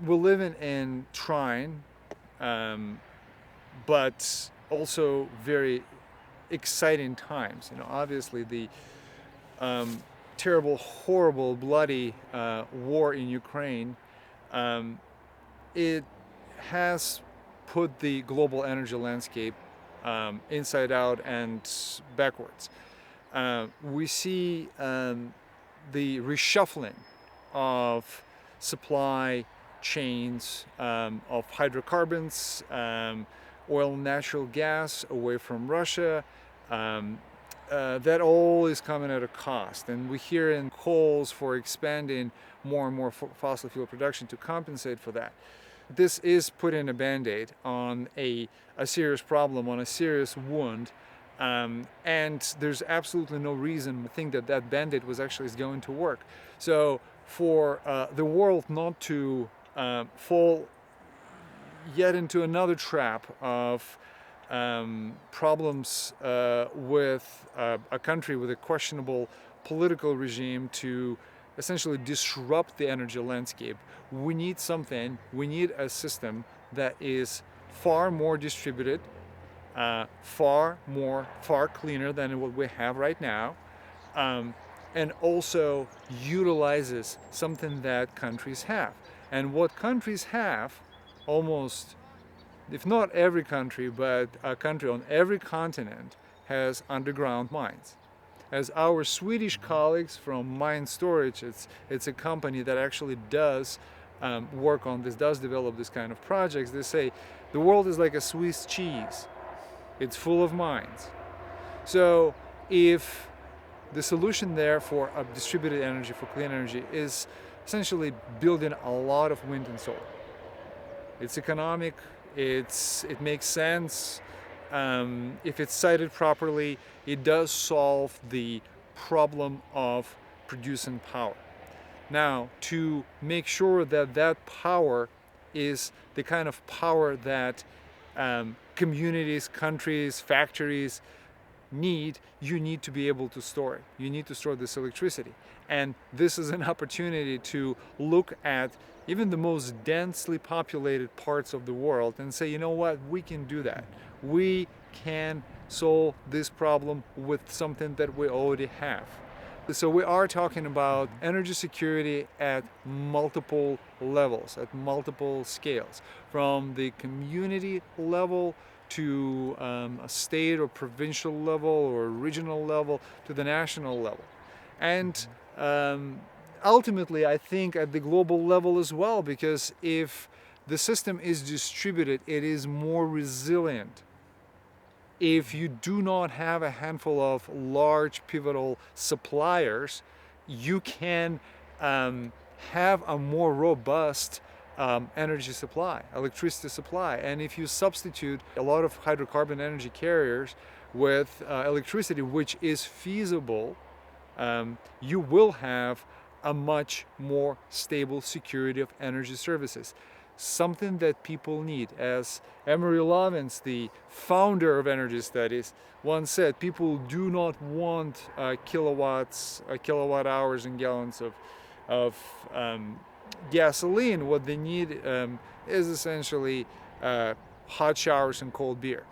we're living in trying, but also very exciting times. Obviously the um, terrible, horrible, bloody war in Ukraine, um, it has put the global energy landscape inside out and backwards. We see the reshuffling of supply chains of hydrocarbons, oil and natural gas away from Russia. Um, that all is coming at a cost, and we hear in calls for expanding more and more fossil fuel production to compensate for that. This is putting a band-aid on a serious problem, on a serious wound, and there's absolutely no reason to think that that band-aid is going to work. So for the world not to fall yet into another trap of problems with a country with a questionable political regime to essentially disrupt the energy landscape, we need a system that is far more distributed, far cleaner than what we have right now, and also utilizes something that countries have. And what countries have, almost, if not every country, but a country on every continent, has underground mines. As our Swedish colleagues from Mine Storage, it's a company that actually does work on this, does develop this kind of projects. They say the world is like a Swiss cheese. It's full of mines. So if the solution there for distributed energy, for clean energy, is essentially building a lot of wind and solar. It's economic, it makes sense. If it's sited properly, it does solve the problem of producing power. Now, to make sure that that power is the kind of power that communities, countries, factories need, you need to be able to store it. You need to store this electricity. And this is an opportunity to look at even the most densely populated parts of the world and say, you know what, we can do that. We can solve this problem with something that we already have. So we are talking about energy security at multiple levels, at multiple scales, from the community level to a state or provincial level or regional level to the national level. And ultimately, I think at the global level as well, because if the system is distributed, it is more resilient. If you do not have a handful of large pivotal suppliers, you can have a more robust energy supply, electricity supply. And if you substitute a lot of hydrocarbon energy carriers with electricity, which is feasible, you will have a much more stable security of energy services. Something that people need. As Emery Lovins, the founder of energy studies, once said, people do not want kilowatts, kilowatt hours and gallons of gasoline. What they need is essentially hot showers and cold beer.